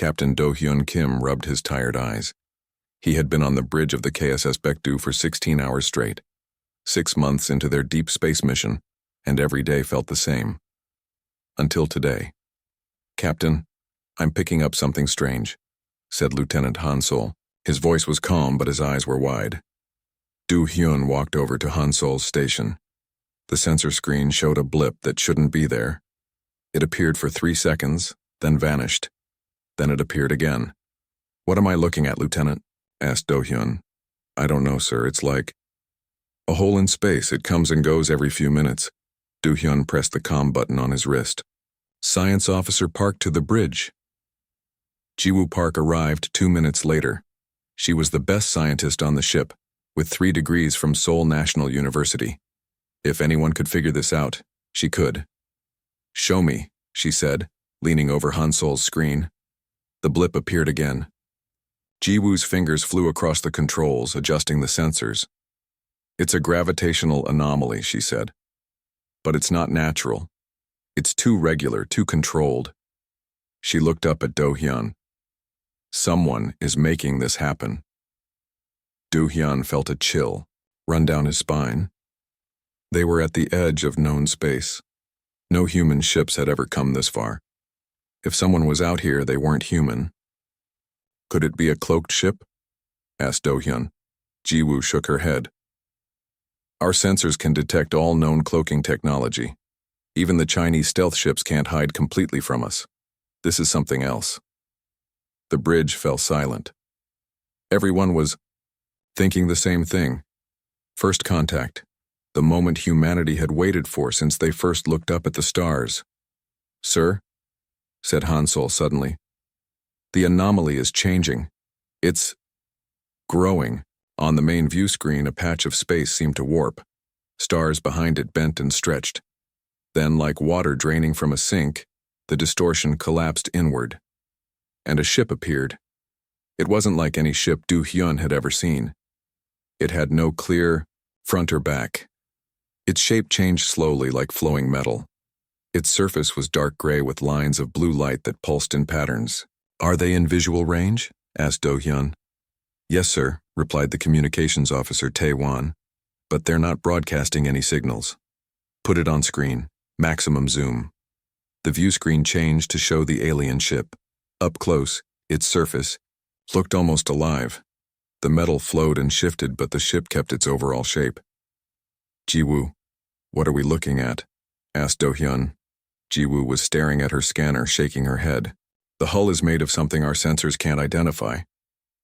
Captain Do-hyun Kim rubbed his tired eyes. He had been on the bridge of the KSS Baekdu for 16 hours straight, 6 months into their deep space mission, and every day felt the same. Until today. "Captain, I'm picking up something strange," said Lieutenant Hansol. His voice was calm, but his eyes were wide. Do-hyun walked over to Hansol's station. The sensor screen showed a blip that shouldn't be there. It appeared for 3 seconds, then vanished. Then it appeared again. "What am I looking at, Lieutenant?" asked Do-hyun. "I don't know, sir. It's like a hole in space. It comes and goes every few minutes." Do-hyun pressed the comm button on his wrist. "Science Officer Park to the bridge." Ji-woo Park arrived 2 minutes later. She was the best scientist on the ship, with 3 degrees from Seoul National University. If anyone could figure this out, she could. "Show me," she said, leaning over Hansol's screen. The blip appeared again. Ji-woo's fingers flew across the controls, adjusting the sensors. "It's a gravitational anomaly," she said. "But it's not natural. It's too regular, too controlled." She looked up at Do-hyun. "Someone is making this happen." Do-hyun felt a chill run down his spine. They were at the edge of known space. No human ships had ever come this far. If someone was out here, they weren't human. "Could it be a cloaked ship?" asked Do-hyun. Ji-woo shook her head. "Our sensors can detect all known cloaking technology. Even the Chinese stealth ships can't hide completely from us. This is something else." The bridge fell silent. Everyone was thinking the same thing. First contact, the moment humanity had waited for since they first looked up at the stars. "Sir," said Hansol suddenly, "the anomaly is changing. It's growing." On the main view screen, a patch of space seemed to warp. Stars behind it bent and stretched. Then, like water draining from a sink, the distortion collapsed inward. And a ship appeared. It wasn't like any ship Do-hyun had ever seen. It had no clear front or back. Its shape changed slowly, like flowing metal. Its surface was dark gray with lines of blue light that pulsed in patterns. "Are they in visual range?" asked Do-hyun. "Yes, sir," replied the communications officer Tae-won, "but they're not broadcasting any signals." "Put it on screen. Maximum zoom." The view screen changed to show the alien ship. Up close, its surface looked almost alive. The metal flowed and shifted, but the ship kept its overall shape. "Ji-woo, what are we looking at?" asked Do-hyun. Ji-woo was staring at her scanner, shaking her head. "The hull is made of something our sensors can't identify.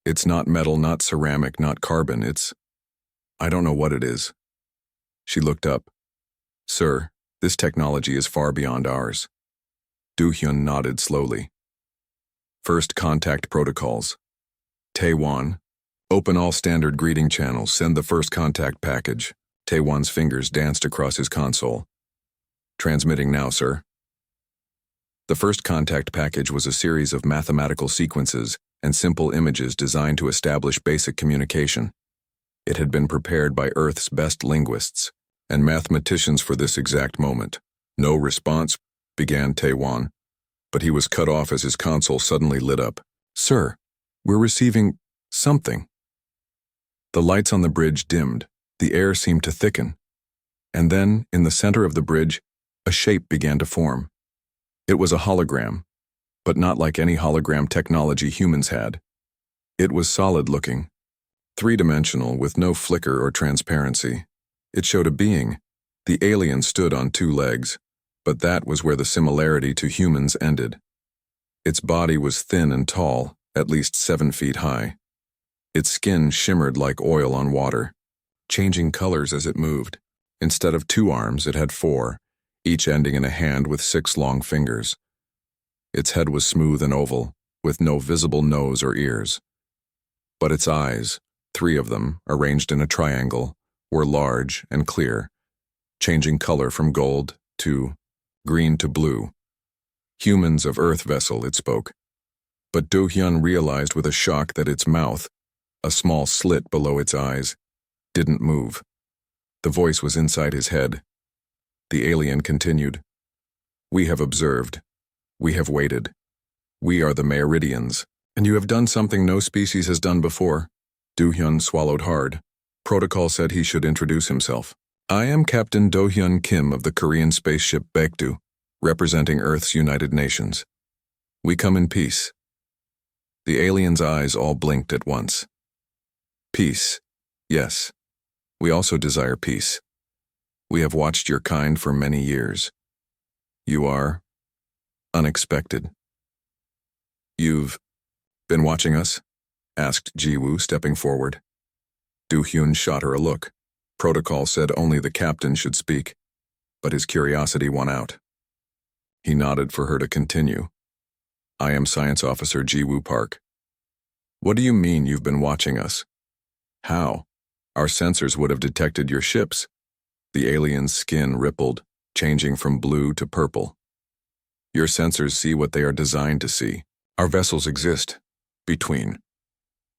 It's not metal, not ceramic, not carbon. I don't know what it is." She looked up. "Sir, this technology is far beyond ours." Do-hyun nodded slowly. "First contact protocols. Tae-won, open all standard greeting channels. Send the first contact package." Tae-won's fingers danced across his console. "Transmitting now, sir." The first contact package was a series of mathematical sequences and simple images designed to establish basic communication. It had been prepared by Earth's best linguists and mathematicians for this exact moment. "No response," began Tae-won, but he was cut off as his console suddenly lit up. "Sir, we're receiving something." The lights on the bridge dimmed. The air seemed to thicken. And then, in the center of the bridge, a shape began to form. It was a hologram, but not like any hologram technology humans had. It was solid-looking, 3-dimensional with no flicker or transparency. It showed a being. The alien stood on 2 legs, but that was where the similarity to humans ended. Its body was thin and tall, at least 7 feet high. Its skin shimmered like oil on water, changing colors as it moved. Instead of 2 arms, it had 4, each ending in a hand with 6 long fingers. Its head was smooth and oval, with no visible nose or ears. But its eyes, 3 of them, arranged in a triangle, were large and clear, changing color from gold to green to blue. "Humans of Earth vessel," it spoke. But Do-hyun realized with a shock that its mouth, a small slit below its eyes, didn't move. The voice was inside his head. The alien continued. "We have observed. We have waited. We are the Meridians, and you have done something no species has done before. Do-hyun swallowed hard. Protocol said he should introduce himself. I am Captain Do-hyun Kim of the Korean spaceship Baekdu, representing Earth's United Nations. We come in peace. The alien's eyes all blinked at once. Peace. Yes. We also desire peace. We have watched your kind for many years. You are unexpected. You've been watching us? Asked Ji-woo, stepping forward. Do-hyun shot her a look. Protocol said only the captain should speak, but his curiosity won out. He nodded for her to continue. I am Science Officer Ji-woo Park. What do you mean you've been watching us? How? Our sensors would have detected your ships. The alien's skin rippled, changing from blue to purple. Your sensors see what they are designed to see. Our vessels exist between.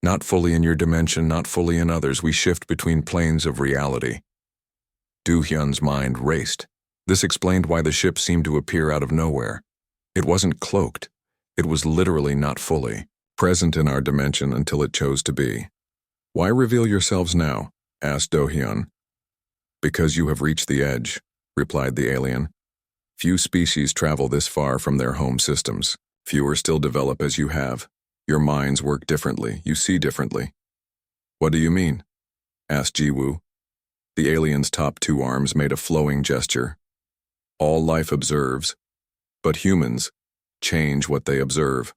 Not fully in your dimension, not fully in others. We shift between planes of reality. Do-hyun's mind raced. This explained why the ship seemed to appear out of nowhere. It wasn't cloaked. It was literally not fully present in our dimension until it chose to be. Why reveal yourselves now? Asked Do-hyun. Because you have reached the edge, replied the alien. Few species travel this far from their home systems. Fewer still develop as you have. Your minds work differently. You see differently. What do you mean? Asked Ji-woo. The alien's top two arms made a flowing gesture. All life observes, but humans change what they observe.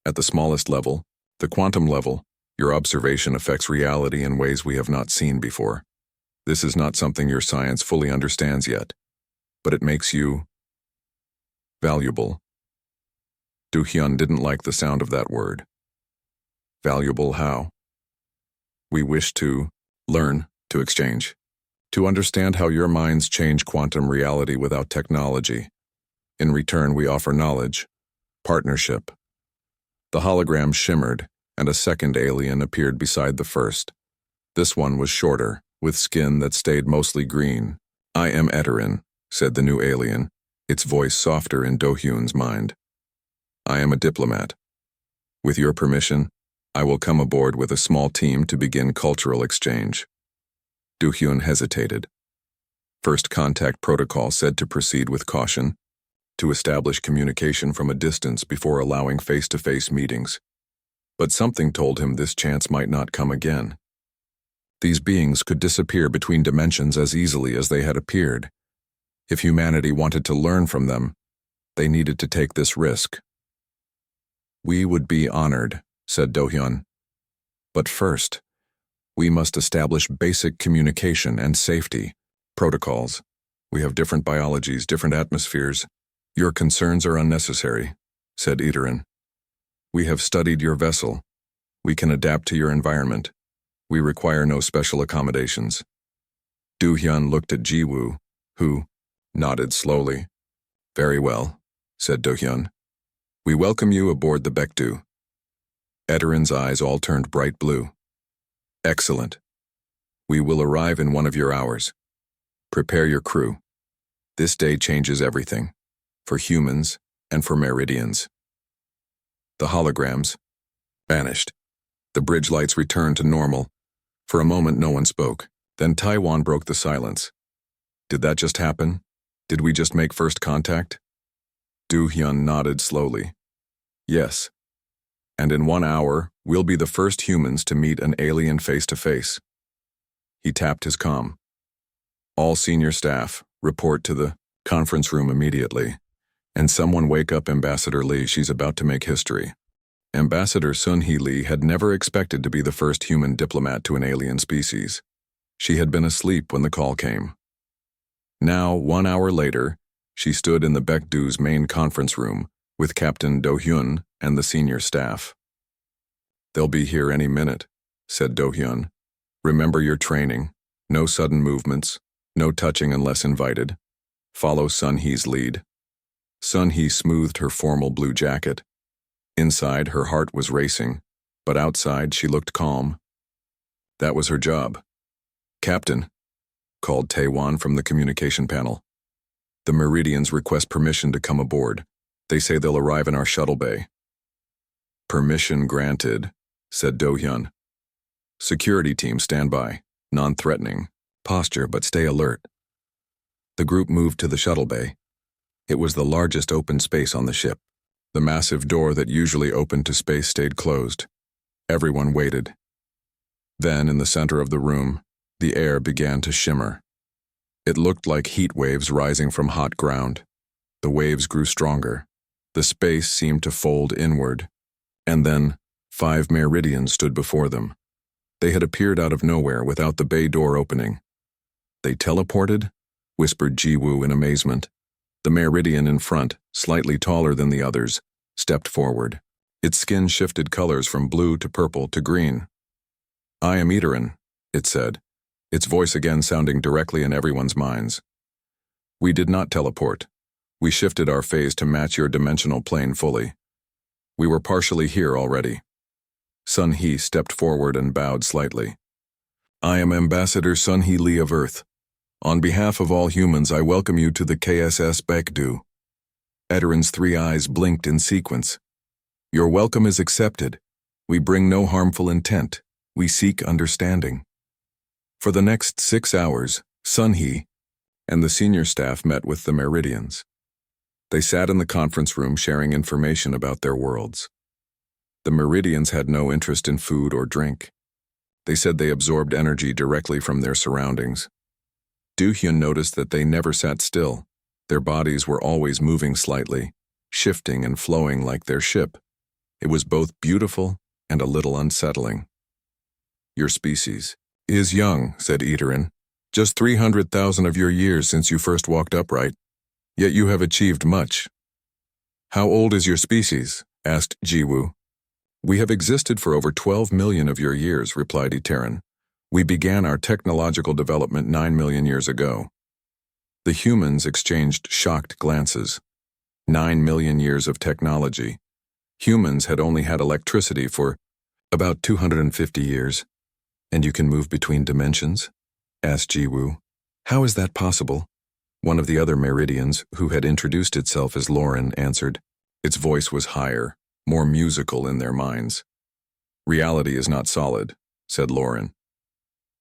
At the smallest level, the quantum level, your observation affects reality in ways we have not seen before. This is not something your science fully understands yet, but it makes you valuable. Do-hyun didn't like the sound of that word. Valuable how? We wish to learn, to exchange, to understand how your minds change quantum reality without technology. In return, we offer knowledge, partnership. The hologram shimmered, and a second alien appeared beside the first. This one was shorter, with skin that stayed mostly green. I am Eterin, said the new alien, its voice softer in Do-hyun's mind. I am a diplomat. With your permission, I will come aboard with a small team to begin cultural exchange. Do-hyun hesitated. First contact protocol said to proceed with caution, to establish communication from a distance before allowing face-to-face meetings. But something told him this chance might not come again. These beings could disappear between dimensions as easily as they had appeared. If humanity wanted to learn from them, they needed to take this risk. We would be honored, said Do-hyun. But first, we must establish basic communication and safety protocols. We have different biologies, different atmospheres. Your concerns are unnecessary, said Eterin. We have studied your vessel. We can adapt to your environment. We require no special accommodations. Do-hyun looked at Ji-woo, who nodded slowly. Very well, said Do-hyun. We welcome you aboard the Baekdu. Eterin's eyes all turned bright blue. Excellent. We will arrive in 1 of your hours. Prepare your crew. This day changes everything, for humans and for Meridians. The holograms vanished. The bridge lights returned to normal. For a moment no one spoke. Then Taiwan broke the silence. Did that just happen? Did we just make first contact? Do-hyun nodded slowly. Yes. And in 1 hour, we'll be the first humans to meet an alien face-to-face. He tapped his comm. All senior staff, report to the conference room immediately. And someone wake up Ambassador Lee, she's about to make history. Ambassador Sun-hee Lee had never expected to be the first human diplomat to an alien species. She had been asleep when the call came. Now, 1 hour later, she stood in the Baekdu's main conference room with Captain Do-hyun and the senior staff. They'll be here any minute, said Do-hyun. Remember your training. No sudden movements, no touching unless invited. Follow Sun-hee's lead. Sun-hee smoothed her formal blue jacket. Inside, her heart was racing, but outside she looked calm. That was her job. Captain, called Taewon from the communication panel. The Meridians request permission to come aboard. They say they'll arrive in our shuttle bay. Permission granted, said Do-hyun. Security team stand by, non-threatening. Posture but stay alert. The group moved to the shuttle bay. It was the largest open space on the ship. The massive door that usually opened to space stayed closed. Everyone waited. Then, in the center of the room, the air began to shimmer. It looked like heat waves rising from hot ground. The waves grew stronger. The space seemed to fold inward. And then, 5 Meridians stood before them. They had appeared out of nowhere without the bay door opening. They teleported? Whispered Ji-woo in amazement. The Meridian in front, slightly taller than the others, stepped forward. Its skin shifted colors from blue to purple to green. I am Iterin, it said, its voice again sounding directly in everyone's minds. We did not teleport. We shifted our phase to match your dimensional plane fully. We were partially here already. Sun-hee stepped forward and bowed slightly. I am Ambassador Sun-hee Lee of Earth. On behalf of all humans, I welcome you to the KSS Baekdu. Eterin's 3 eyes blinked in sequence. Your welcome is accepted. We bring no harmful intent. We seek understanding. For the next 6 hours, Sun-hee and the senior staff met with the Meridians. They sat in the conference room sharing information about their worlds. The Meridians had no interest in food or drink. They said they absorbed energy directly from their surroundings. Do-hyun noticed that they never sat still. Their bodies were always moving slightly, shifting and flowing like their ship. It was both beautiful and a little unsettling. Your species is young, said Iterin. Just 300,000 of your years since you first walked upright. Yet you have achieved much. How old is your species? Asked Ji-woo. We have existed for over 12 million of your years, replied Iterin. We began our technological development 9 million years ago. The humans exchanged shocked glances. 9 million years of technology. Humans had only had electricity for about 250 years. And you can move between dimensions? Asked Ji-woo. How is that possible? One of the other Meridians, who had introduced itself as Lauren, answered. Its voice was higher, more musical in their minds. Reality is not solid, said Lauren.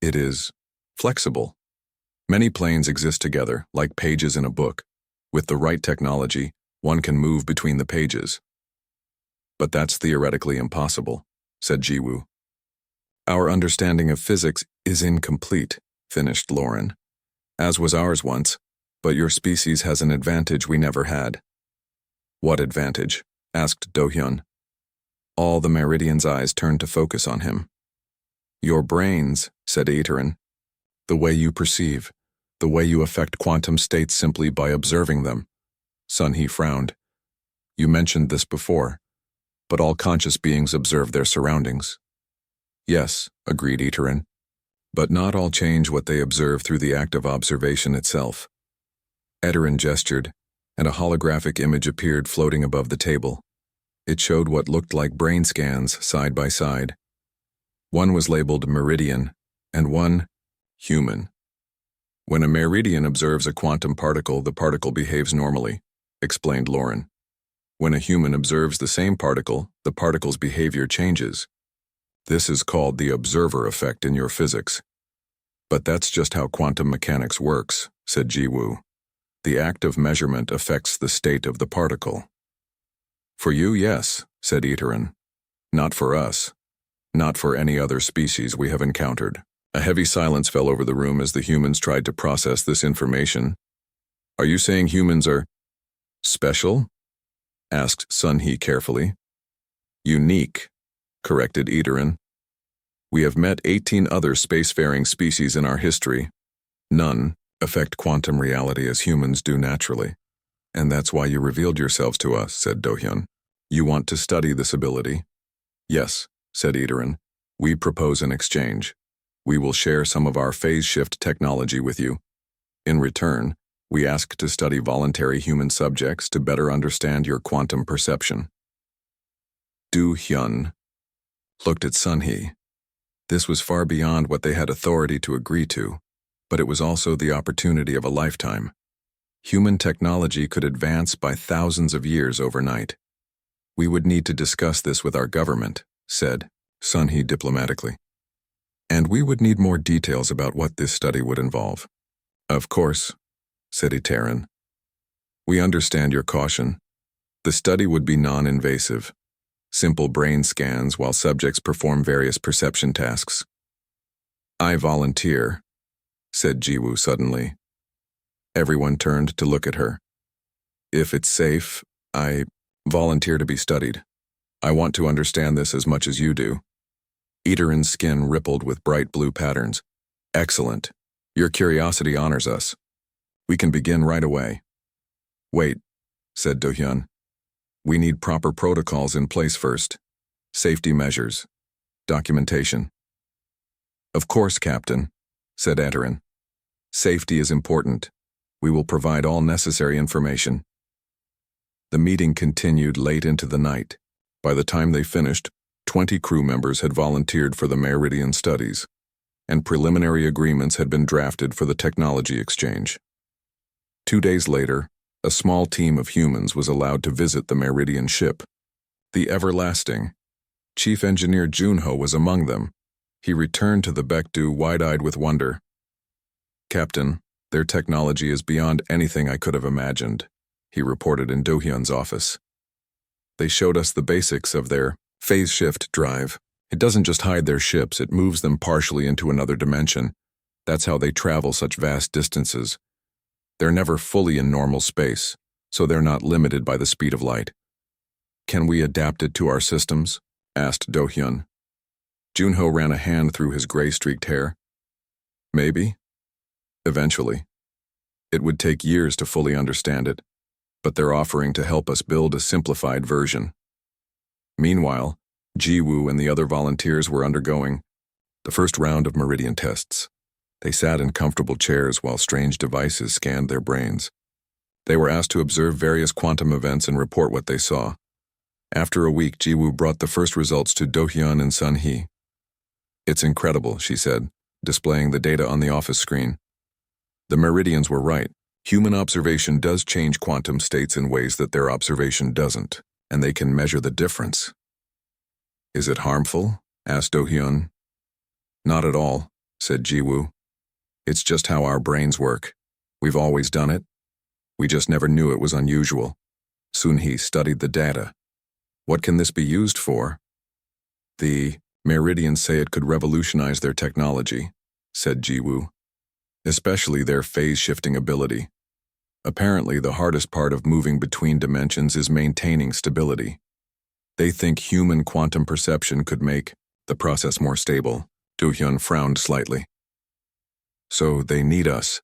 It is flexible. Many planes exist together, like pages in a book. With the right technology, one can move between the pages. But that's theoretically impossible, said Ji-woo. Our understanding of physics is incomplete, finished Lauren. As was ours once, but your species has an advantage we never had. What advantage? Asked Do-hyun. All the Meridians' eyes turned to focus on him. Your brains, said Iterin. The way you perceive, the way you affect quantum states simply by observing them. Sun-hee frowned. You mentioned this before, but all conscious beings observe their surroundings. Yes, agreed Iterin. But not all change what they observe through the act of observation itself. Iterin gestured, and a holographic image appeared floating above the table. It showed what looked like brain scans side by side. One was labeled Meridian, and one, Human. When a Meridian observes a quantum particle, the particle behaves normally, explained Lauren. When a human observes the same particle, the particle's behavior changes. This is called the observer effect in your physics. But that's just how quantum mechanics works, said Ji-woo. The act of measurement affects the state of the particle. For you, yes, said Iterin. Not for us. Not for any other species we have encountered. A heavy silence fell over the room as the humans tried to process this information. Are you saying humans are special? Asked Sun-hee carefully. Unique, corrected Iterin. We have met 18 other spacefaring species in our history. None affect quantum reality as humans do naturally. And that's why you revealed yourselves to us, said Do-hyun. You want to study this ability? Yes, said Iterin. We propose an exchange. We will share some of our phase shift technology with you. In return, we ask to study voluntary human subjects to better understand your quantum perception. Do-hyun looked at Sun-hee. This was far beyond what they had authority to agree to, but it was also the opportunity of a lifetime. Human technology could advance by thousands of years overnight. We would need to discuss this with our government, said Sun He diplomatically. And we would need more details about what this study would involve. Of course, said Iteran. We understand your caution. The study would be non-invasive, simple brain scans while subjects perform various perception tasks. I volunteer, said Jiwoo suddenly. Everyone turned to look at her. If it's safe, I volunteer to be studied. I want to understand this as much as you do. Iteran's skin rippled with bright blue patterns. Excellent. Your curiosity honors us. We can begin right away. Wait, said Do-hyun. We need proper protocols in place first. Safety measures. Documentation. Of course, Captain, said Iteran. Safety is important. We will provide all necessary information. The meeting continued late into the night. By the time they finished, 20 crew members had volunteered for the Meridian studies, and preliminary agreements had been drafted for the technology exchange. 2 days later, a small team of humans was allowed to visit the Meridian ship. The Everlasting. Chief Engineer Junho was among them. He returned to the Baekdu wide-eyed with wonder. Captain, their technology is beyond anything I could have imagined, he reported in Do-hyun's office. They showed us the basics of their phase shift drive. It doesn't just hide their ships, it moves them partially into another dimension. That's how they travel such vast distances. They're never fully in normal space, so they're not limited by the speed of light. Can we adapt it to our systems? Asked Do-hyun. Junho ran a hand through his gray-streaked hair. Maybe. Eventually. It would take years to fully understand it, but they're offering to help us build a simplified version. Meanwhile, Jiwoo and the other volunteers were undergoing the first round of Meridian tests. They sat in comfortable chairs while strange devices scanned their brains. They were asked to observe various quantum events and report what they saw. After a week, Jiwoo brought the first results to Do-hyun and Sun He. It's incredible, she said, displaying the data on the office screen. The Meridians were right. Human observation does change quantum states in ways that their observation doesn't, and they can measure the difference. Is it harmful? Asked Do-hyun. Not at all, said Jiwoo. It's just how our brains work. We've always done it. We just never knew it was unusual. Sun He studied the data. What can this be used for? The Meridians say it could revolutionize their technology, said Jiwoo. Especially their phase-shifting ability. Apparently, the hardest part of moving between dimensions is maintaining stability. They think human quantum perception could make the process more stable. Do-hyun frowned slightly. So they need us.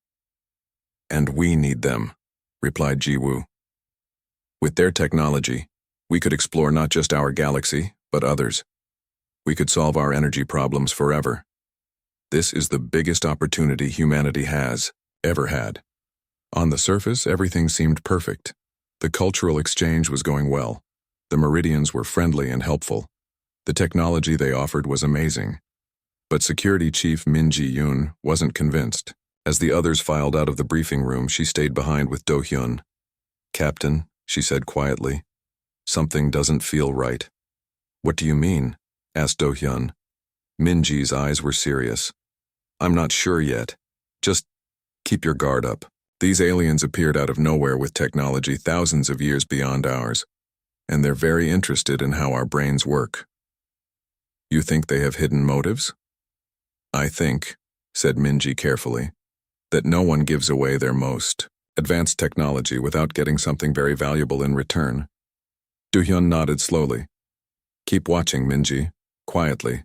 And we need them, replied Jiwoo. With their technology, we could explore not just our galaxy, but others. We could solve our energy problems forever. This is the biggest opportunity humanity has ever had. On the surface, everything seemed perfect. The cultural exchange was going well. The Meridians were friendly and helpful. The technology they offered was amazing. But Security Chief Min Ji-yoon wasn't convinced. As the others filed out of the briefing room, she stayed behind with Do-hyun. Captain, she said quietly, something doesn't feel right. What do you mean? Asked Do-hyun. Min-ji's eyes were serious. I'm not sure yet. Just keep your guard up. These aliens appeared out of nowhere with technology thousands of years beyond ours, and they're very interested in how our brains work. You think they have hidden motives? I think, said Min-ji carefully, that no one gives away their most advanced technology without getting something very valuable in return. Do-hyun nodded slowly. Keep watching, Min-ji, quietly.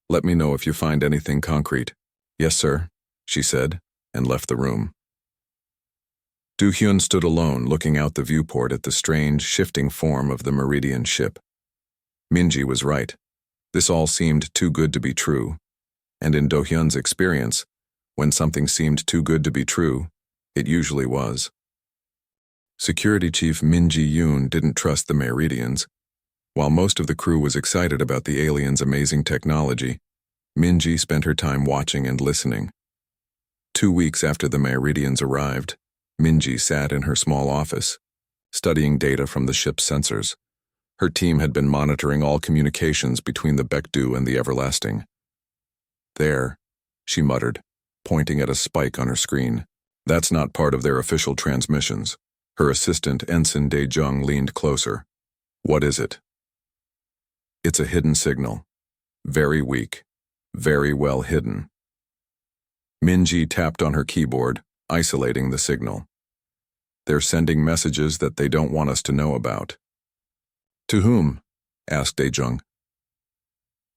Let me know if you find anything concrete. Yes, sir, she said, and left the room. Do-hyun stood alone, looking out the viewport at the strange, shifting form of the Meridian ship. Min-ji was right. This all seemed too good to be true. And in Do-hyun's experience, when something seemed too good to be true, it usually was. Security Chief Min Ji-yoon didn't trust the Meridians. While most of the crew was excited about the aliens' amazing technology, Min-ji spent her time watching and listening. 2 weeks after the Meridians arrived, Min-ji sat in her small office, studying data from the ship's sensors. Her team had been monitoring all communications between the Bekdu and the Everlasting. There, she muttered, pointing at a spike on her screen. That's not part of their official transmissions. Her assistant, Ensign Dae-jung, leaned closer. What is it? It's a hidden signal. Very weak. Very well hidden. Minji tapped on her keyboard, isolating the signal. They're sending messages that they don't want us to know about. To whom? Asked Dae-jung.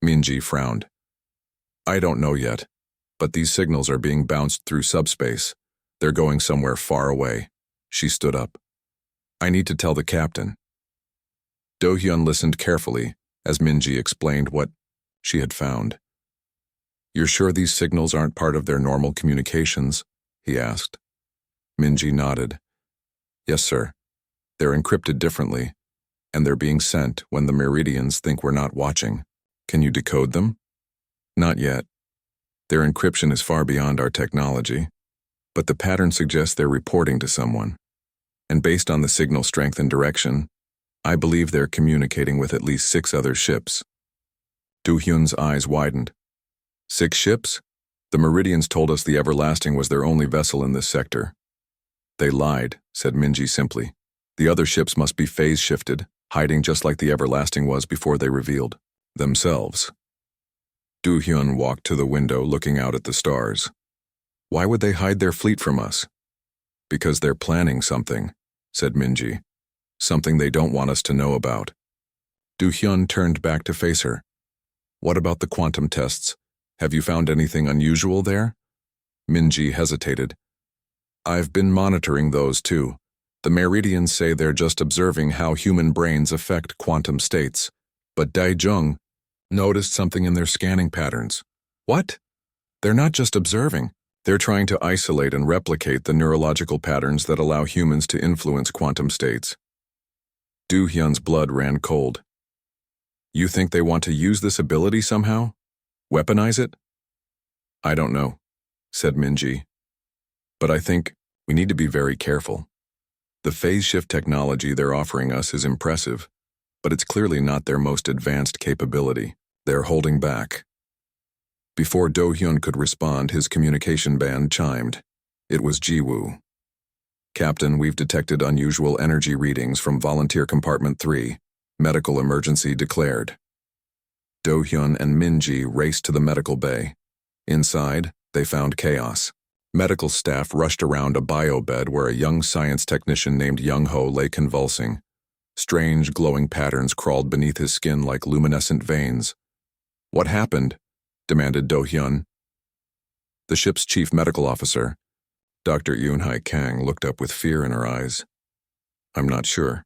Minji frowned. I don't know yet, but these signals are being bounced through subspace. They're going somewhere far away. She stood up. I need to tell the captain. Do-hyun listened carefully as Minji explained what she had found. You're sure these signals aren't part of their normal communications? He asked. Minji nodded. Yes, sir. They're encrypted differently, and they're being sent when the Meridians think we're not watching. Can you decode them? Not yet. Their encryption is far beyond our technology, but the pattern suggests they're reporting to someone. And based on the signal strength and direction, I believe they're communicating with at least 6 other ships. Do-hyun's eyes widened. 6 ships? The Meridians told us the Everlasting was their only vessel in this sector. They lied, said Minji simply. The other ships must be phase-shifted, hiding just like the Everlasting was before they revealed themselves. Do-hyun walked to the window looking out at the stars. Why would they hide their fleet from us? Because they're planning something, said Minji. Something they don't want us to know about. Do-hyun turned back to face her. What about the quantum tests? Have you found anything unusual there? Minji hesitated. I've been monitoring those too. The Meridians say they're just observing how human brains affect quantum states. But Dae-jung noticed something in their scanning patterns. What? They're not just observing. They're trying to isolate and replicate the neurological patterns that allow humans to influence quantum states. Do-hyun's blood ran cold. You think they want to use this ability somehow? Weaponize it? I don't know, said Minji. But I think we need to be very careful. The phase shift technology they're offering us is impressive, but it's clearly not their most advanced capability. They're holding back. Before Do-hyun could respond, his communication band chimed. It was Ji-woo. Captain, we've detected unusual energy readings from Volunteer Compartment 3. Medical emergency declared. Do-hyun and Minji raced to the medical bay. Inside, they found chaos. Medical staff rushed around a bio-bed where a young science technician named Young-ho lay convulsing. Strange, glowing patterns crawled beneath his skin like luminescent veins. What happened? Demanded Do-hyun. The ship's chief medical officer, Dr. Yoon-hae Kang, looked up with fear in her eyes. I'm not sure.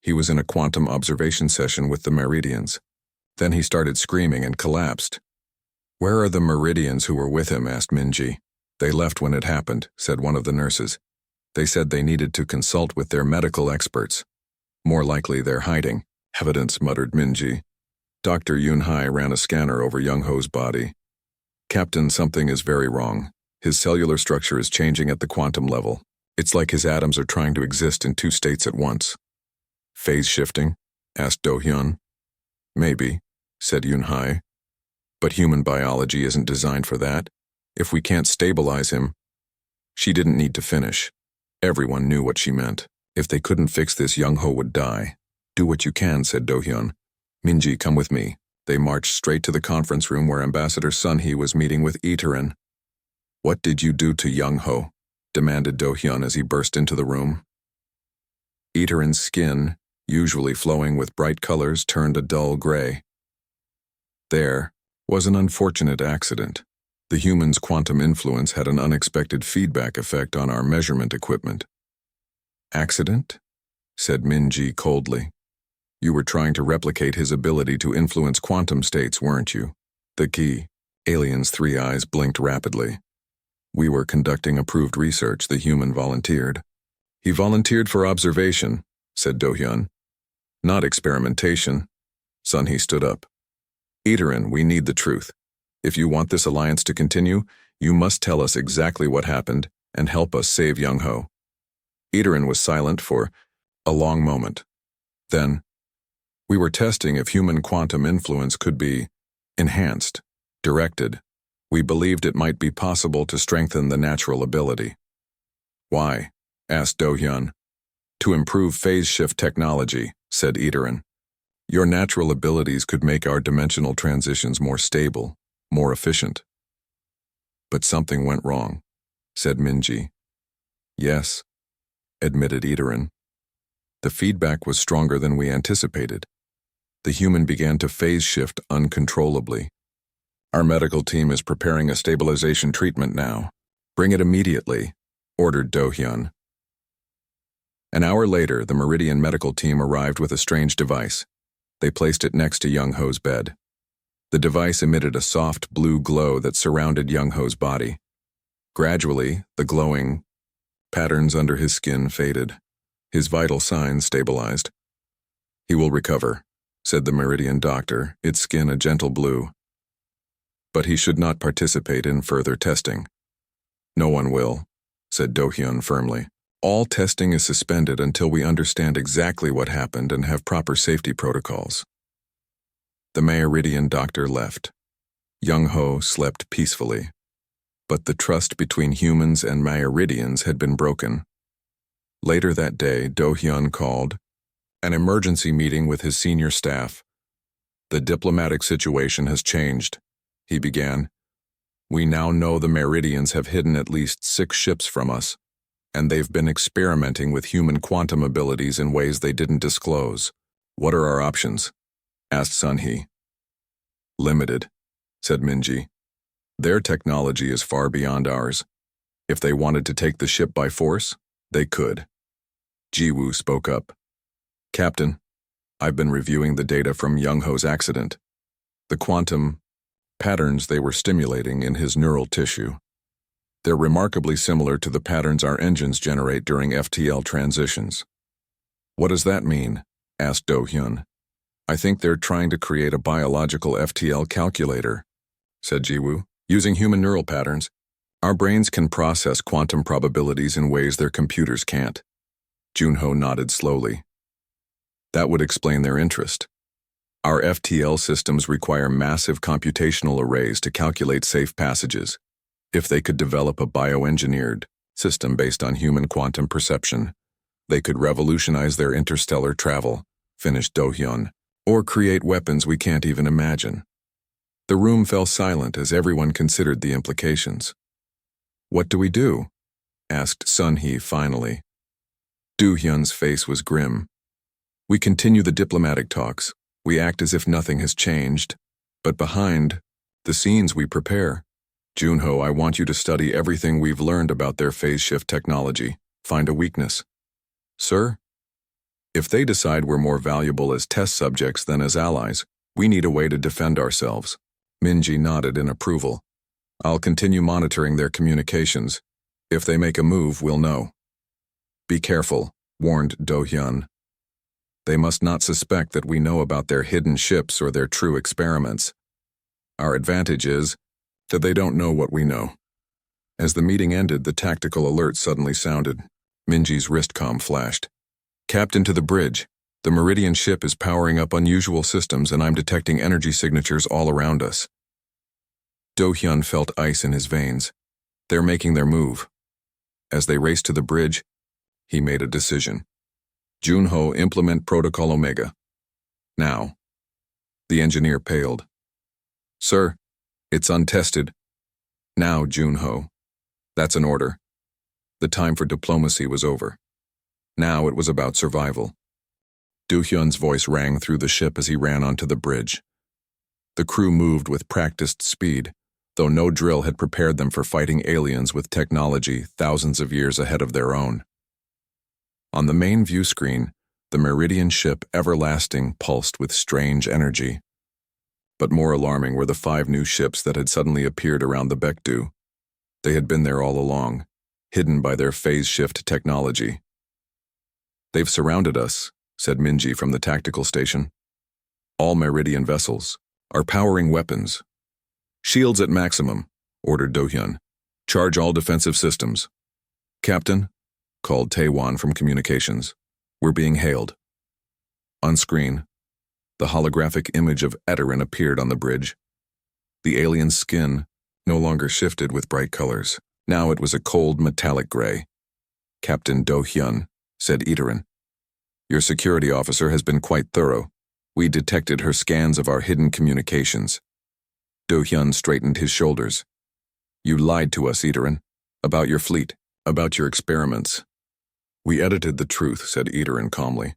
He was in a quantum observation session with the Meridians. Then he started screaming and collapsed. Where are the Meridians who were with him? Asked Minji. They left when it happened, said one of the nurses. They said they needed to consult with their medical experts. More likely they're hiding. Evidence, muttered Minji. Dr. Yoon-hae ran a scanner over Young-ho's body. Captain, something is very wrong. His cellular structure is changing at the quantum level. It's like his atoms are trying to exist in 2 states at once. Phase shifting? Asked Do-hyun. Maybe, said Yoon-hae. But human biology isn't designed for that. If we can't stabilize him... She didn't need to finish. Everyone knew what she meant. If they couldn't fix this, Young-ho would die. Do what you can, said Do-hyun. Minji, come with me. They marched straight to the conference room where Ambassador Sun-hee was meeting with Iterin. What did you do to Young-ho? Demanded Do-hyun as he burst into the room. Iterin's skin, usually flowing with bright colors, turned a dull gray. There was an unfortunate accident. The human's quantum influence had an unexpected feedback effect on our measurement equipment. Accident? Said Minji coldly. You were trying to replicate his ability to influence quantum states, weren't you? The key. Alien's 3 eyes blinked rapidly. We were conducting approved research. The human volunteered. He volunteered for observation, said Do-hyun. Not experimentation. Sun-hee stood up. Iterin, we need the truth. If you want this alliance to continue, you must tell us exactly what happened and help us save Young-ho. Iterin was silent for a long moment. Then, We were testing if human quantum influence could be enhanced, directed. We believed it might be possible to strengthen the natural ability. Why? Asked Do-hyun. To improve phase shift technology, said Iterin. Your natural abilities could make our dimensional transitions more stable, more efficient. But something went wrong, said Minji. Yes, admitted Iterin. The feedback was stronger than we anticipated. The human began to phase shift uncontrollably. Our medical team is preparing a stabilization treatment now. Bring it immediately, ordered Do-hyun. An hour later, the Meridian medical team arrived with a strange device. They placed it next to Young-ho's bed. The device emitted a soft blue glow that surrounded Young-ho's body. Gradually, the glowing patterns under his skin faded. His vital signs stabilized. He will recover, said the Meridian doctor, its skin a gentle blue. But he should not participate in further testing. No one will, said Do-hyun firmly. All testing is suspended until we understand exactly what happened and have proper safety protocols. The Meridian doctor left. Young-ho slept peacefully. But the trust between humans and Meridians had been broken. Later that day, Do-hyun called an emergency meeting with his senior staff. The diplomatic situation has changed, he began. We now know the Meridians have hidden at least 6 ships from us, and they've been experimenting with human quantum abilities in ways they didn't disclose. What are our options? Asked Sun-hee. Limited, said Minji. Their technology is far beyond ours. If they wanted to take the ship by force, they could. Ji-woo spoke up. Captain, I've been reviewing the data from Young-ho's accident. The quantum patterns they were stimulating in his neural tissue. They're remarkably similar to the patterns our engines generate during FTL transitions. What does that mean? Asked Do-hyun. I think they're trying to create a biological FTL calculator, said Ji-woo. Using human neural patterns, our brains can process quantum probabilities in ways their computers can't. Junho nodded slowly. That would explain their interest. Our FTL systems require massive computational arrays to calculate safe passages. If they could develop a bioengineered system based on human quantum perception, they could revolutionize their interstellar travel, finished Do-hyun, or create weapons we can't even imagine. The room fell silent as everyone considered the implications. What do we do? Asked Sun-hee finally. Do-hyun's face was grim. We continue the diplomatic talks. We act as if nothing has changed. But behind the scenes we prepare. Junho, I want you to study everything we've learned about their phase shift technology. Find a weakness. Sir? If they decide we're more valuable as test subjects than as allies, we need a way to defend ourselves. Minji nodded in approval. I'll continue monitoring their communications. If they make a move, we'll know. Be careful, warned Do-hyun. They must not suspect that we know about their hidden ships or their true experiments. Our advantage is that they don't know what we know. As the meeting ended, the tactical alert suddenly sounded. Minji's wristcom flashed. Captain, to the bridge. The Meridian ship is powering up unusual systems and I'm detecting energy signatures all around us. Do-hyun felt ice in his veins. They're making their move. As they raced to the bridge, he made a decision. Junho, implement Protocol Omega. Now. The engineer paled. Sir, it's untested. Now, Junho. That's an order. The time for diplomacy was over. Now it was about survival. Do-hyun's voice rang through the ship as he ran onto the bridge. The crew moved with practiced speed, though no drill had prepared them for fighting aliens with technology thousands of years ahead of their own. On the main view screen, the Meridian ship Everlasting pulsed with strange energy. But more alarming were the 5 new ships that had suddenly appeared around the Baekdu. They had been there all along, hidden by their phase shift technology. They've surrounded us, said Minji from the tactical station. All Meridian vessels are powering weapons. Shields at maximum, ordered Do-hyun. Charge all defensive systems. Captain, called Taewon from communications. We're being hailed. On screen, The holographic image of Eterin appeared on the bridge. The alien's skin no longer shifted with bright colors. Now it was a cold metallic gray. "Captain Do-hyun," said Eterin. "Your security officer has been quite thorough. We detected her scans of our hidden communications." Do-hyun straightened his shoulders. "You lied to us, Eterin, about your fleet, about your experiments." "We edited the truth," said Eterin calmly,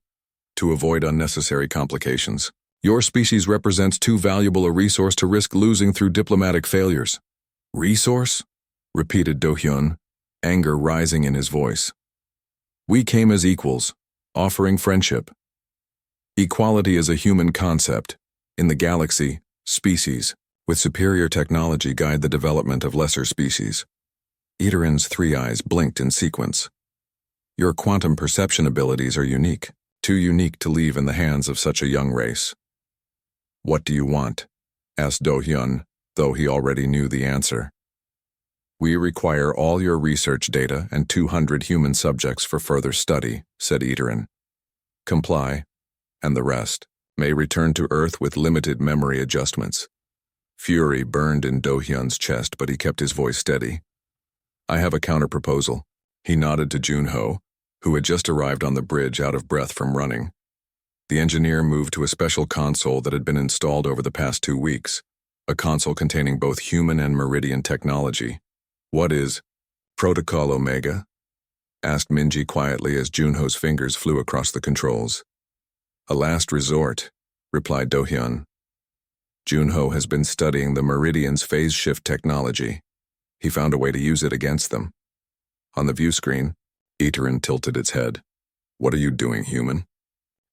"to avoid unnecessary complications. Your species represents too valuable a resource to risk losing through diplomatic failures." "Resource?" repeated Do-hyun, anger rising in his voice. "We came as equals, offering friendship. Equality is a human concept. In the galaxy, species with superior technology guide the development of lesser species." Eterin's three eyes blinked in sequence. "Your quantum perception abilities are unique, too unique to leave in the hands of such a young race." "What do you want?" asked Do-hyun, though he already knew the answer. "We require all your research data and 200 human subjects for further study," said Eterin. "Comply, and the rest may return to Earth with limited memory adjustments." Fury burned in Do-hyun's chest, but he kept his voice steady. "I have a counterproposal." He nodded to Junho, who had just arrived on the bridge out of breath from running. The engineer moved to a special console that had been installed over the past 2 weeks, a console containing both human and Meridian technology. "What is Protocol Omega?" asked Minji quietly as Junho's fingers flew across the controls. "A last resort," replied Do-hyun. "Junho has been studying the Meridian's phase shift technology. He found a way to use it against them." On the view screen, Eterin tilted its head. "What are you doing, human?"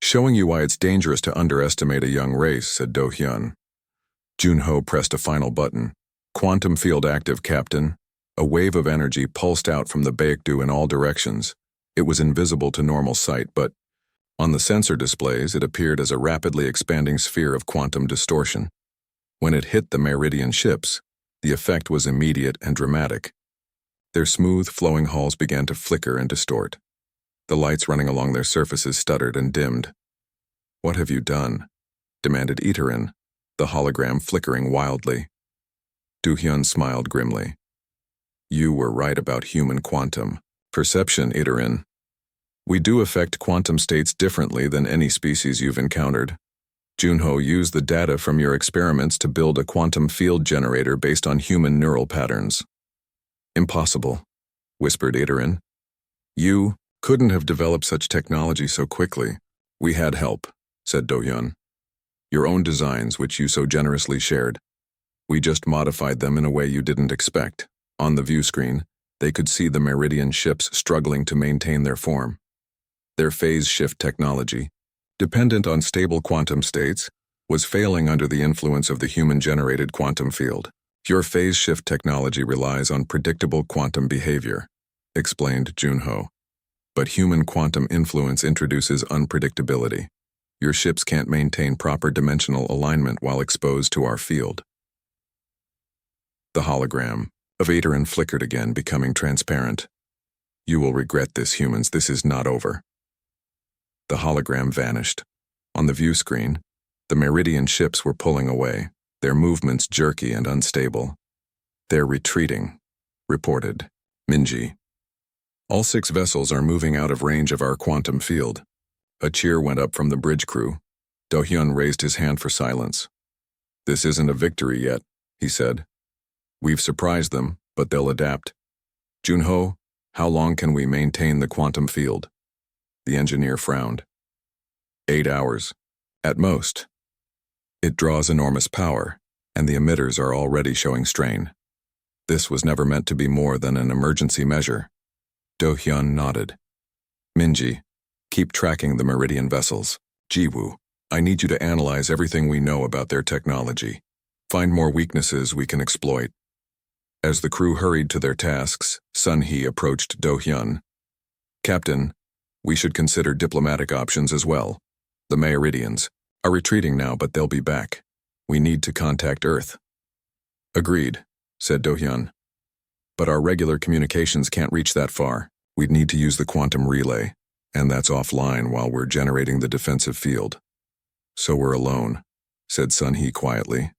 "Showing you why it's dangerous to underestimate a young race," said Do-hyun. Junho pressed a final button. "Quantum field active, Captain." A wave of energy pulsed out from the Baekdu in all directions. It was invisible to normal sight, but on the sensor displays it appeared as a rapidly expanding sphere of quantum distortion. When it hit the Meridian ships, the effect was immediate and dramatic. Their smooth, flowing hulls began to flicker and distort. The lights running along their surfaces stuttered and dimmed. "What have you done?" demanded Eterin, the hologram flickering wildly. Do-hyun smiled grimly. "You were right about human quantum perception, Eterin. We do affect quantum states differently than any species you've encountered. Junho used the data from your experiments to build a quantum field generator based on human neural patterns." "Impossible," whispered Eterin. "You couldn't have developed such technology so quickly." "We had help," said Do-hyun. "Your own designs, which you so generously shared. We just modified them in a way you didn't expect." On the view screen, they could see the Meridian ships struggling to maintain their form. Their phase shift technology, dependent on stable quantum states, was failing under the influence of the human-generated quantum field. "Your phase shift technology relies on predictable quantum behavior," explained Junho. "But human quantum influence introduces unpredictability. Your ships can't maintain proper dimensional alignment while exposed to our field." The hologram of Eterin flickered again, becoming transparent. "You will regret this, humans. This is not over." The hologram vanished. On the view screen, the Meridian ships were pulling away, their movements jerky and unstable. "They're retreating," reported Minji. "All 6 vessels are moving out of range of our quantum field." A cheer went up from the bridge crew. Do-hyun raised his hand for silence. "This isn't a victory yet," he said. "We've surprised them, but they'll adapt. Junho, how long can we maintain the quantum field?" The engineer frowned. 8 hours, at most. It draws enormous power, and the emitters are already showing strain. This was never meant to be more than an emergency measure. Do-hyun nodded. "Minji, keep tracking the Meridian vessels. Jiwoo, I need you to analyze everything we know about their technology. Find more weaknesses we can exploit." As the crew hurried to their tasks, Sun-hee approached Do-hyun. "Captain, we should consider diplomatic options as well. The Meridians are retreating now, but they'll be back. We need to contact Earth." "Agreed," said Do-hyun. "But our regular communications can't reach that far. We'd need to use the quantum relay, and that's offline while we're generating the defensive field." So we're alone, said Sun-Hee quietly.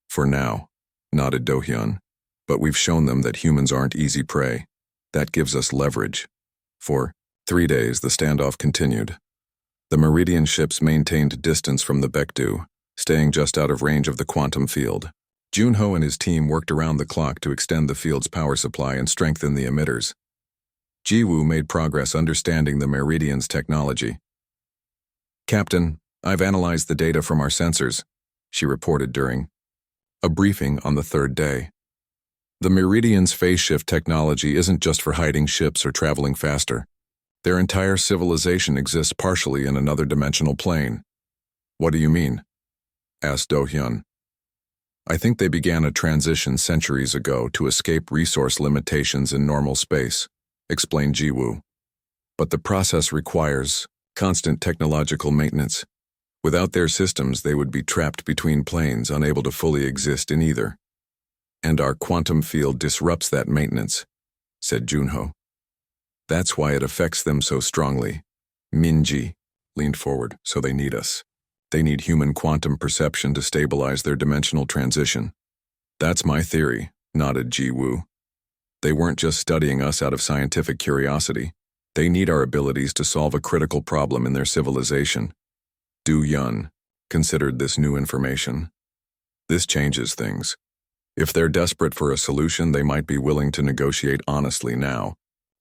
For now, nodded Do-hyun. But we've shown them that humans aren't easy prey. That gives us leverage. For 3 days, the standoff continued. The Meridian ships maintained distance from the Baekdu, staying just out of range of the quantum field. Junho and his team worked around the clock to extend the field's power supply and strengthen the emitters. Jiwoo made progress understanding the Meridian's technology. Captain, I've analyzed the data from our sensors, she reported during a briefing on the 3rd day. The Meridian's phase shift technology isn't just for hiding ships or traveling faster. Their entire civilization exists partially in another dimensional plane. What do you mean? Asked Do-hyun. I think they began a transition centuries ago to escape resource limitations in normal space, explained Jiwoo. But the process requires constant technological maintenance. Without their systems, they would be trapped between planes, unable to fully exist in either. And our quantum field disrupts that maintenance, said Junho. That's why it affects them so strongly. Minji leaned forward, so they need us. They need human quantum perception to stabilize their dimensional transition. That's my theory, nodded Jiwoo. They weren't just studying us out of scientific curiosity. They need our abilities to solve a critical problem in their civilization. Do-hyun considered this new information. This changes things. If they're desperate for a solution, they might be willing to negotiate honestly now.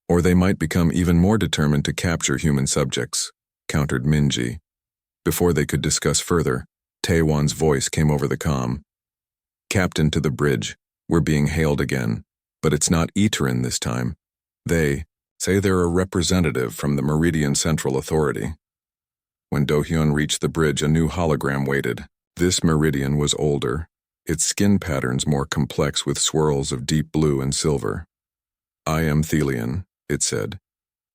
Or they might become even more determined to capture human subjects, countered Minji. Before they could discuss further, Taewon's voice came over the comm. Captain to the bridge, we're being hailed again, but it's not Iterin this time. They say they're a representative from the Meridian Central Authority. When Do-hyun reached the bridge, a new hologram waited. This Meridian was older, its skin patterns more complex with swirls of deep blue and silver. I am Thelian, it said,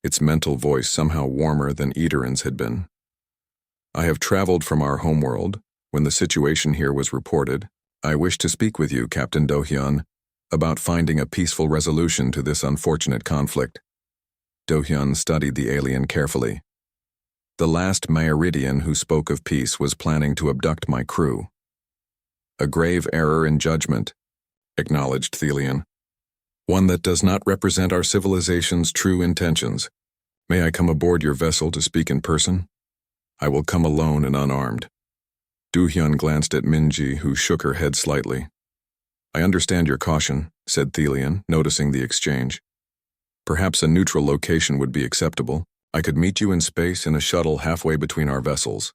its mental voice somehow warmer than Iterin's had been. I have traveled from our homeworld. When the situation here was reported, I wish to speak with you, Captain Do-hyun, about finding a peaceful resolution to this unfortunate conflict. Do-hyun studied the alien carefully. The last Meridian who spoke of peace was planning to abduct my crew. A grave error in judgment, acknowledged Thelian. One that does not represent our civilization's true intentions. May I come aboard your vessel to speak in person? I will come alone and unarmed. Do-hyun glanced at Minji, who shook her head slightly. I understand your caution, said Thelian, noticing the exchange. Perhaps a neutral location would be acceptable. I could meet you in space in a shuttle halfway between our vessels.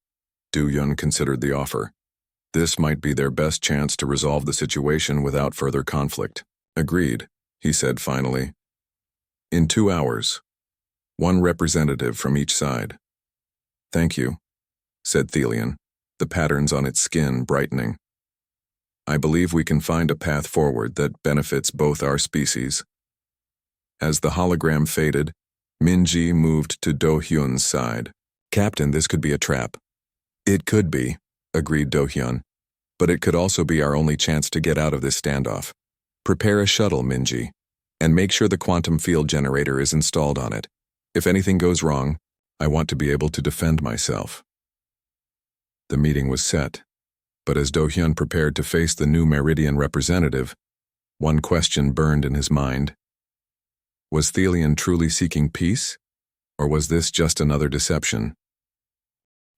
Do-hyun considered the offer. This might be their best chance to resolve the situation without further conflict. Agreed, he said finally. In 2 hours. One representative from each side. Thank you, said Thelian, the patterns on its skin brightening. I believe we can find a path forward that benefits both our species. As the hologram faded, Minji moved to Do-hyun's side. Captain, this could be a trap. It could be, agreed Do-hyun, but it could also be our only chance to get out of this standoff. Prepare a shuttle, Minji, and make sure the quantum field generator is installed on it. If anything goes wrong, I want to be able to defend myself. The meeting was set, but as Do-hyun prepared to face the new Meridian representative, one question burned in his mind. Was Thelian truly seeking peace, or was this just another deception?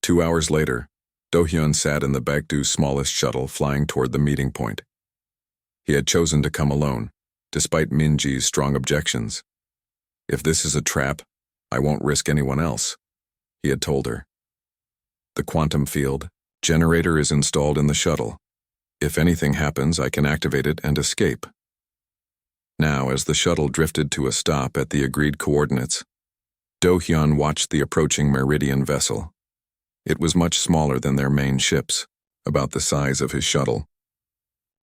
2 hours later, Do-hyun sat in the Baekdu's smallest shuttle flying toward the meeting point. He had chosen to come alone, despite Minji's strong objections. If this is a trap, I won't risk anyone else, he had told her. The quantum field generator is installed in the shuttle. If anything happens, I can activate it and escape. Now, as the shuttle drifted to a stop at the agreed coordinates, Do-hyun watched the approaching Meridian vessel. It was much smaller than their main ships, about the size of his shuttle.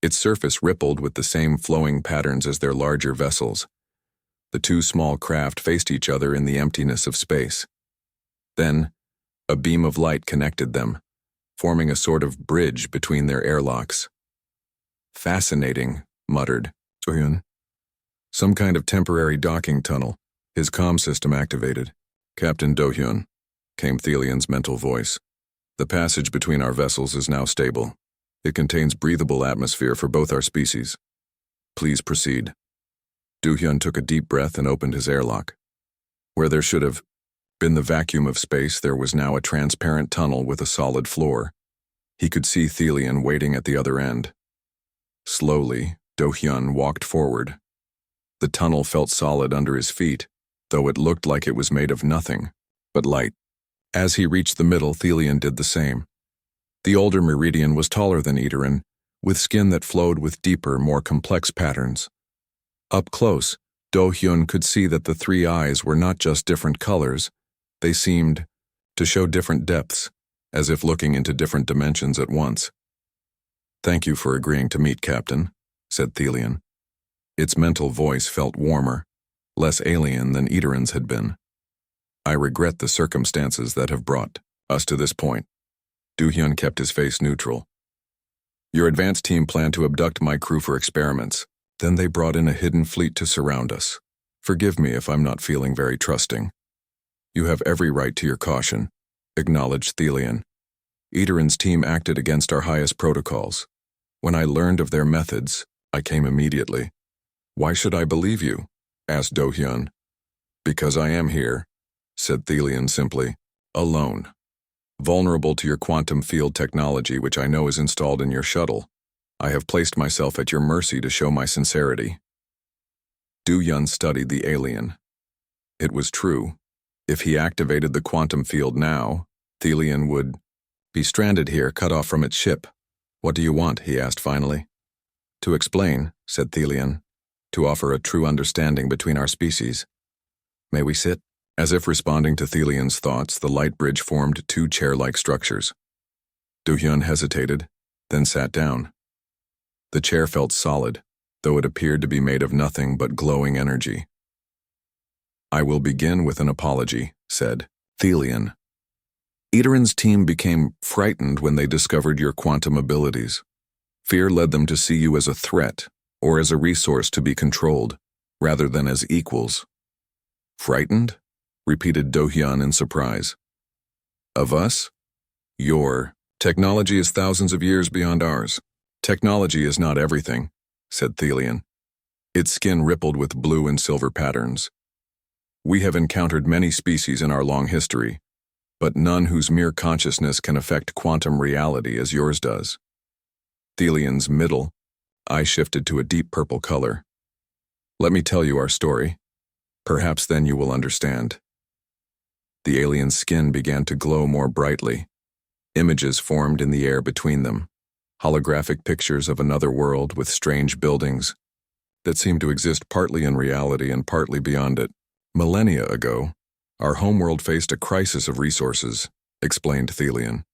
Its surface rippled with the same flowing patterns as their larger vessels. The two small craft faced each other in the emptiness of space. Then, a beam of light connected them, forming a sort of bridge between their airlocks. Fascinating, muttered Do-hyun. Some kind of temporary docking tunnel. His comm system activated. Captain Do-hyun, came Thelian's mental voice. The passage between our vessels is now stable. It contains breathable atmosphere for both our species. Please proceed. Do-hyun took a deep breath and opened his airlock. Where there should have been the vacuum of space, there was now a transparent tunnel with a solid floor. He could see Thelian waiting at the other end. Slowly, Do-hyun walked forward. The tunnel felt solid under his feet, though it looked like it was made of nothing but light. As he reached the middle, Thelian did the same. The older Meridian was taller than Iteran, with skin that flowed with deeper, more complex patterns. Up close, Do-hyun could see that the three eyes were not just different colors, they seemed to show different depths, as if looking into different dimensions at once. "Thank you for agreeing to meet, Captain," said Thelian. Its mental voice felt warmer, less alien than Iteran's had been. "I regret the circumstances that have brought us to this point." Do-hyun kept his face neutral. "Your advanced team planned to abduct my crew for experiments. Then they brought in a hidden fleet to surround us. Forgive me if I'm not feeling very trusting." "You have every right to your caution," acknowledged Thelian. "Iteran's team acted against our highest protocols. When I learned of their methods, I came immediately." "Why should I believe you?" asked Do-hyun. "Because I am here," said Thelian simply, "alone. Vulnerable to your quantum field technology, which I know is installed in your shuttle. I have placed myself at your mercy to show my sincerity." Do-hyun studied the alien. It was true. If he activated the quantum field now, Thelian would be stranded here, cut off from its ship. "What do you want?" he asked finally. "To explain," said Thelian, "to offer a true understanding between our species. May we sit?" As if responding to Thelian's thoughts, the light bridge formed two chair-like structures. Do-hyun hesitated, then sat down. The chair felt solid, though it appeared to be made of nothing but glowing energy. "I will begin with an apology," said Thelian. "Iteran's team became frightened when they discovered your quantum abilities. Fear led them to see you as a threat, or as a resource to be controlled, rather than as equals." "Frightened?" repeated Do-hyun in surprise. "Of us? Your technology is thousands of years beyond ours. Technology is not everything," said Thelian. Its skin rippled with blue and silver patterns. "We have encountered many species in our long history, but none whose mere consciousness can affect quantum reality as yours does." Thelian's middle eye shifted to a deep purple color. "Let me tell you our story. Perhaps then you will understand." The alien's skin began to glow more brightly. Images formed in the air between them, holographic pictures of another world with strange buildings that seemed to exist partly in reality and partly beyond it. "Millennia ago, our homeworld faced a crisis of resources," explained Thelian.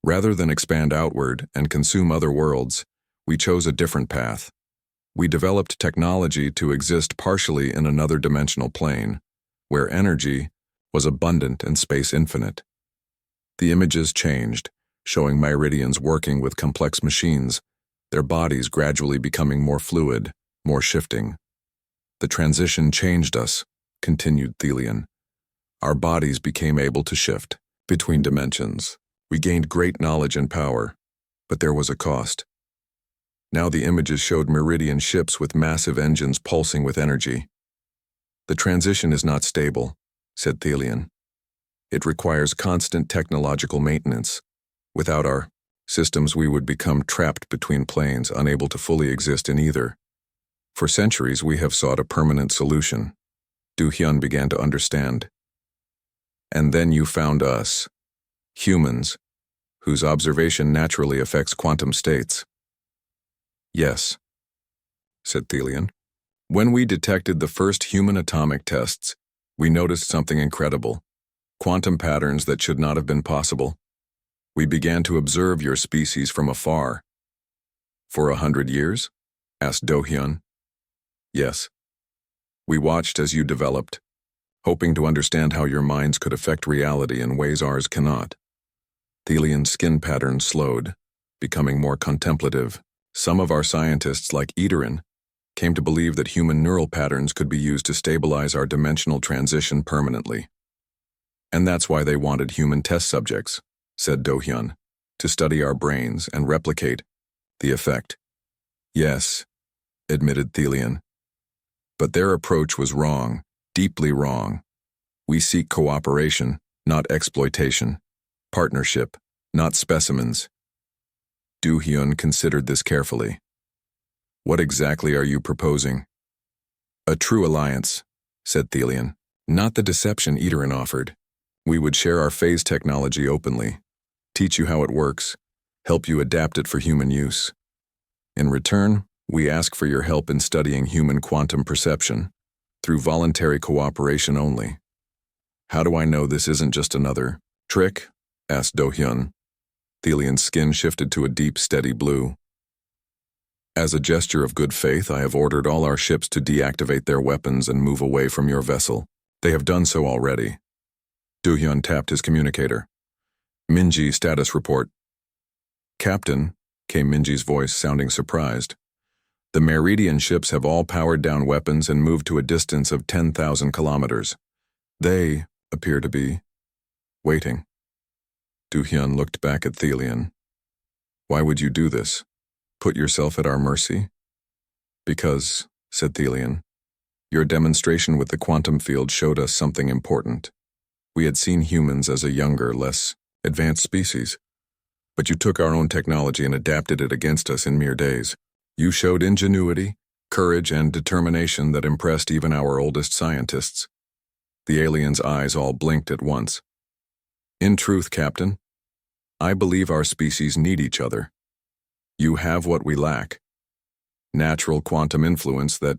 "Rather than expand outward and consume other worlds, we chose a different path. We developed technology to exist partially in another dimensional plane, where energy was abundant and space infinite." The images changed, showing Meridians working with complex machines, their bodies gradually becoming more fluid, more shifting. "The transition changed us," continued Thelian. "Our bodies became able to shift between dimensions. We gained great knowledge and power, but there was a cost. Now the images showed Meridian ships with massive engines pulsing with energy. The transition is not stable," said Thelian. "It requires constant technological maintenance. Without our systems, we would become trapped between planes, unable to fully exist in either. For centuries, we have sought a permanent solution." Do-hyun began to understand. "And then you found us, humans, whose observation naturally affects quantum states." "Yes," said Thelian. "When we detected the first human atomic tests, we noticed something incredible, quantum patterns that should not have been possible. We began to observe your species from afar." "For 100 years?" asked Do-hyun. "Yes. We watched as you developed, hoping to understand how your minds could affect reality in ways ours cannot." Thelian's skin pattern slowed, becoming more contemplative. "Some of our scientists, like Iteran, came to believe that human neural patterns could be used to stabilize our dimensional transition permanently. And that's why they wanted human test subjects. said Do-hyun, to study our brains and replicate the effect. Yes, admitted Thelian. But their approach was wrong, deeply wrong. We seek cooperation, not exploitation. Partnership, not specimens. Do-hyun considered this carefully. What exactly are you proposing? A true alliance, said Thelian. Not the deception Eterin offered. We would share our phase technology openly, teach you how it works, help you adapt it for human use. In return, we ask for your help in studying human quantum perception, through voluntary cooperation only. How do I know this isn't just another trick? Asked Do-hyun. Thelian's skin shifted to a deep, steady blue. As a gesture of good faith, I have ordered all our ships to deactivate their weapons and move away from your vessel. They have done so already. Do-hyun tapped his communicator. Minji, status report. Captain, came Minji's voice, sounding surprised. The Meridian ships have all powered down weapons and moved to a distance of 10,000 kilometers. They appear to be waiting. Do-hyun looked back at Thelian. Why would you do this? Put yourself at our mercy? Because, said Thelian, your demonstration with the quantum field showed us something important. We had seen humans as a younger, less advanced species. But you took our own technology and adapted it against us in mere days. You showed ingenuity, courage, and determination that impressed even our oldest scientists. The alien's eyes all blinked at once. In truth, Captain, I believe our species need each other. You have what we lack. Natural quantum influence that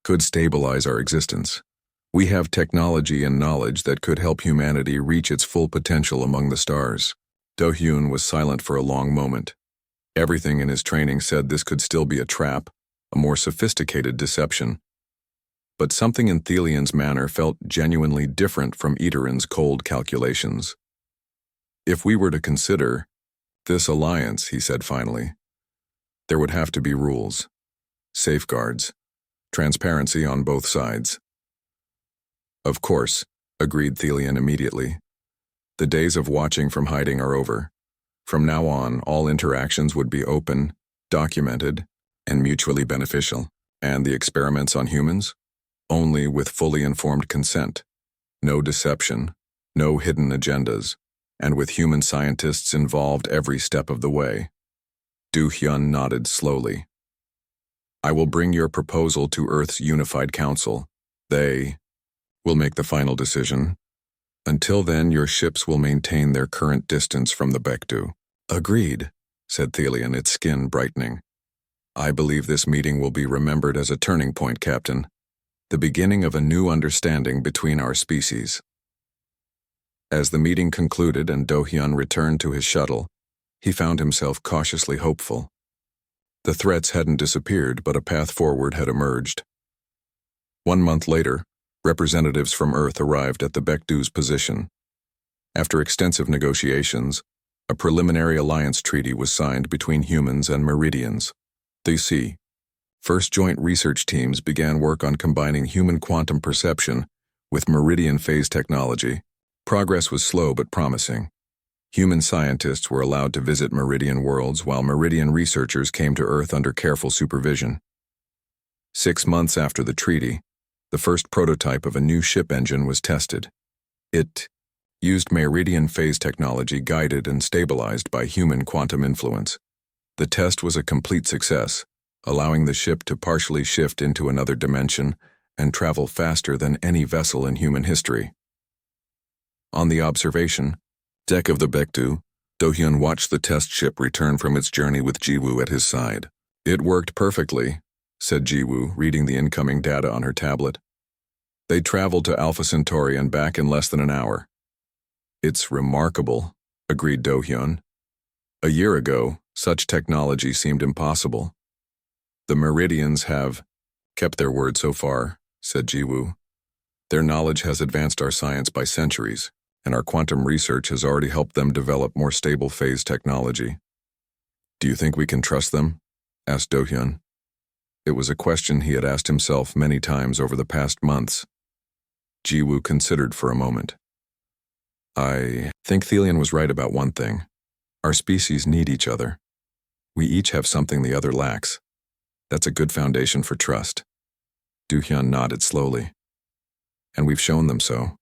could stabilize our existence. We have technology and knowledge that could help humanity reach its full potential among the stars. Do-hyun was silent for a long moment. Everything in his training said this could still be a trap, a more sophisticated deception. But something in Thelian's manner felt genuinely different from Eterin's cold calculations. If we were to consider this alliance, he said finally, there would have to be rules, safeguards, transparency on both sides. Of course, agreed Thelian immediately. The days of watching from hiding are over. From now on, all interactions would be open, documented, and mutually beneficial. And the experiments on humans? Only with fully informed consent. No deception, no hidden agendas, and with human scientists involved every step of the way. Do-hyun nodded slowly. I will bring your proposal to Earth's Unified Council. They will make the final decision. Until then, your ships will maintain their current distance from the Baekdu. Agreed, said Thelian, its skin brightening. I believe this meeting will be remembered as a turning point, Captain. The beginning of a new understanding between our species. As the meeting concluded and Do-hyun returned to his shuttle, he found himself cautiously hopeful. The threats hadn't disappeared, but a path forward had emerged. 1 month later, representatives from Earth arrived at the Baekdu's position. After extensive negotiations, a preliminary alliance treaty was signed between humans and Meridians. The first joint research teams began work on combining human quantum perception with Meridian phase technology. Progress was slow but promising. Human scientists were allowed to visit Meridian worlds while Meridian researchers came to Earth under careful supervision. 6 months after the treaty, the first prototype of a new ship engine was tested. It used Meridian phase technology guided and stabilized by human quantum influence. The test was a complete success, allowing the ship to partially shift into another dimension and travel faster than any vessel in human history. On the observation deck of the Baekdu, Do-hyun watched the test ship return from its journey with Jiwoo at his side. It worked perfectly, said Jiwoo, reading the incoming data on her tablet. They traveled to Alpha Centauri and back in less than an hour. It's remarkable, agreed Do-hyun. A year ago, such technology seemed impossible. The Meridians have kept their word so far, said Jiwoo. Their knowledge has advanced our science by centuries, and our quantum research has already helped them develop more stable phase technology. Do you think we can trust them? Asked Do-hyun. It was a question he had asked himself many times over the past months. Jiwoo considered for a moment. I think Thelian was right about one thing. Our species need each other. We each have something the other lacks. That's a good foundation for trust. Du-hyun nodded slowly. And we've shown them so.